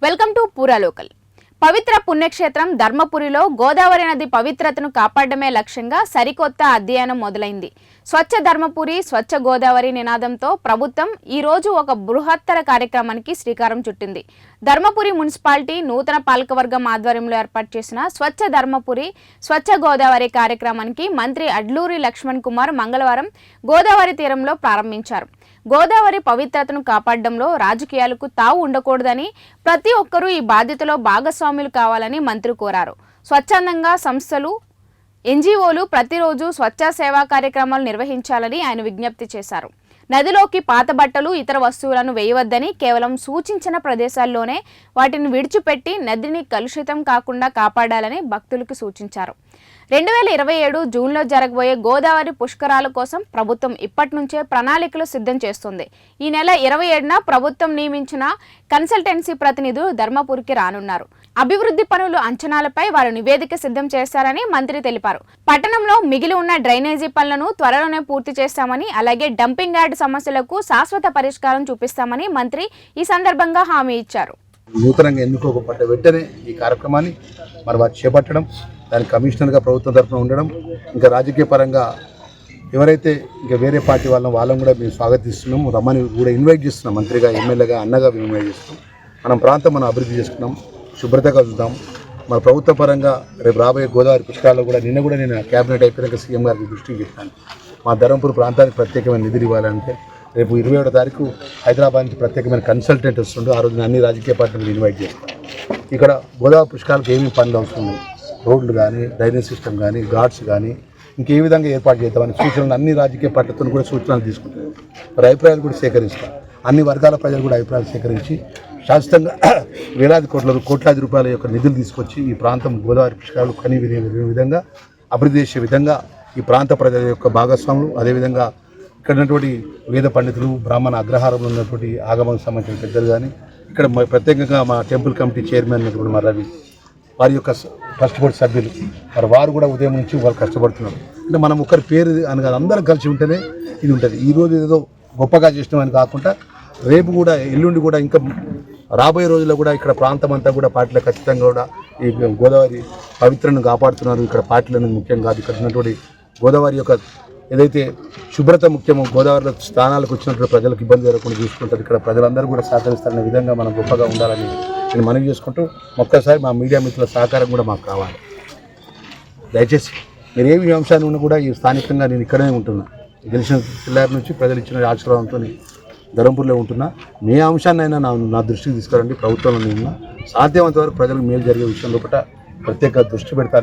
Welcome to పూరా local. పవిత్ర పుణ్యక్షేత్రం ధర్మపురిలో గోదావరి నది పవిత్రతను కాపాడమే లక్ష్యంగా సరికొత్త అధ్యయనం మొదలైంది. స్వచ్ఛ ధర్మపురి స్వచ్ఛ గోదావరి నినాదంతో ప్రభుత్వం ఈ రోజు ఒక బృహత్తర కార్యక్రమానికి శ్రీకారం చుట్టింది. ధర్మపురి మున్సిపాలిటీ నూతన పాలకవర్గం ఆధ్వర్యంలో ఏర్పాటు చేసిన స్వచ్ఛ ధర్మపురి స్వచ్ఛ గోదావరి కార్యక్రమానికి మంత్రి అడ్లూరి లక్ష్మణ్ కుమార్ మంగళవారం గోదావరి తీరంలో ప్రారంభించారు. గోదావరి పవిత్రతను కాపాడడంలో రాజకీయాలకు తావు ఉండకూడదని, ప్రతి ఒక్కరూ ఈ బాధ్యతలో భాగస్వాములు కావాలని మంత్రి కోరారు. స్వచ్ఛందంగా సంస్థలు, ఎన్జీఓలు ప్రతిరోజు స్వచ్ఛ సేవా కార్యక్రమాలు నిర్వహించాలని ఆయన విజ్ఞప్తి చేశారు. నదిలోకి పాత బట్టలు, ఇతర వస్తువులను వేయవద్దని, కేవలం సూచించిన ప్రదేశాల్లోనే వాటిని విడిచిపెట్టి నదిని కలుషితం కాకుండా కాపాడాలని భక్తులకు సూచించారు. 2027 జూన్లో జరగబోయే గోదావరి పుష్కరాల కోసం ప్రభుత్వం ఇప్పటి నుంచే ప్రణాళికలు సిద్ధం చేస్తుంది. ఈ నెల 27న ప్రభుత్వం నియమించిన కన్సల్టెన్సీ ప్రతినిధులు ధర్మపురికి రానున్నారు. అభివృద్ధి పనులు అంచనాలపై వారు నివేదిక సిద్ధం చేస్తారని మంత్రి తెలిపారు. పట్టణంలో మిగిలి ఉన్న డ్రైనేజీ పనులను త్వరలోనే పూర్తి చేస్తామని, అలాగే డంపింగ్ యార్డ్ సమస్యలకు శాశ్వత పరిష్కారం చూపిస్తామని మంత్రి ఈ సందర్భంగా హామీ ఇచ్చారు. నూతనంగా ఎన్నుకోబడ్డ వెంటనే ఈ కార్యక్రమాన్ని మరి వారు చేపట్టడం, దానికి కమిషనర్గా ప్రభుత్వం తరఫున ఉండడం, ఇంకా రాజకీయ పరంగా ఎవరైతే ఇంకా వేరే పార్టీ వాళ్ళని కూడా మేము స్వాగతిస్తున్నాం, రమ్మని కూడా ఇన్వైట్ చేస్తున్నాం. మంత్రిగా, ఎమ్మెల్యేగా, అన్నగా మేము ఇన్వైట్ చేస్తున్నాం. మనం ప్రాంతం మనం అభివృద్ధి చేసుకున్నాం, శుభ్రతగా చూద్దాం. మన ప్రభుత్వ పరంగా రేపు రాబోయే గోదావరి పుష్కరాల్లో కూడా నిన్న నేను క్యాబినెట్ అయిపోయాక సీఎం గారికి దృష్టికి చెప్పాను. మా ధర్మపురి ప్రాంతానికి ప్రత్యేకమైన నిధులు ఇవ్వాలంటే రేపు 27వ తారీఖు హైదరాబాద్ నుంచి ప్రత్యేకమైన కన్సల్టెంట్ వస్తుండే, ఆ రోజున అన్ని రాజకీయ పార్టీలు ఇన్వైట్ చేస్తాం. ఇక్కడ గోదావరి పుష్కరాలకు ఏమేమి పనులు అవసరం, రోడ్లు కానీ, డ్రైనేజ్ సిస్టమ్ కానీ, ఘాట్స్ కానీ ఇంకే విధంగా ఏర్పాటు చేద్దామని సూచనలు అన్ని రాజకీయ పార్టీలతో కూడా సూచనలు తీసుకుంటారు. మరి అభిప్రాయాలు కూడా సేకరిస్తాం. అన్ని వర్గాల ప్రజలు కూడా అభిప్రాయాలు సేకరించి శాశ్వతంగా వేలాది కోట్లాది రూపాయల యొక్క నిధులు తీసుకొచ్చి ఈ ప్రాంతం గోదావరి పుష్కరాలు కని విధంగా అభివృద్ధి చేసే విధంగా ఈ ప్రాంత ప్రజల యొక్క భాగస్వాములు, అదేవిధంగా ఇక్కడ ఉన్నటువంటి వేద పండితులు, బ్రాహ్మణ అగ్రహారంలో ఉన్నటువంటి ఆగమకు సంబంధించిన పెద్దలు కానీ, ఇక్కడ ప్రత్యేకంగా మా టెంపుల్ కమిటీ చైర్మన్ ఉన్నటువంటి మా రవి, వారి యొక్క ఫస్ట్ బోర్డు సభ్యులు, మరి వారు కూడా ఉదయం నుంచి వాళ్ళు కష్టపడుతున్నారు. అంటే మనం ఒకరి పేరు అనగా అందరం కలిసి ఉంటేనే ఇది ఉంటుంది. ఈరోజు ఏదో గొప్పగా చేసినామని కాకుండా రేపు కూడా, ఎల్లుండి కూడా, ఇంకా రాబోయే రోజుల్లో కూడా ఇక్కడ ప్రాంతం అంతా కూడా పార్టీలు ఖచ్చితంగా కూడా ఈ గోదావరి పవిత్రను కాపాడుతున్నారు. ఇక్కడ పార్టీలను ముఖ్యం కాదు, ఇక్కడ ఉన్నటువంటి గోదావరి యొక్క ఏదైతే శుభ్రత ముఖ్యమో, గోదావరిలో స్థానాలకు వచ్చినప్పుడు ప్రజలకు ఇబ్బంది జరగకుండా చూసుకుంటారు. ఇక్కడ ప్రజలందరూ కూడా సహకరిస్తారనే విధంగా మనం గొప్పగా ఉండాలని నేను మనవి చేసుకుంటూ, ఒక్కసారి మా మీడియా మిత్రుల సహకారం కూడా మాకు కావాలి. దయచేసి మీరు ఏమి అంశాన్ని ఉన్నా కూడా ఈ స్థానికంగా నేను ఇక్కడే ఉంటున్నా, గెలిచిన పిల్లల నుంచి ప్రజలు ఇచ్చిన ఆశీర్వాదంతో ధర్మపురిలో ఉంటున్నా. ఏ అంశాన్నైనా నా దృష్టికి తీసుకురండి. ప్రభుత్వంలో నేను సాధ్యమంత వరకు ప్రజలకు మేలు జరిగే విషయంలో ప్రత్యేక దృష్టి పెడతాను.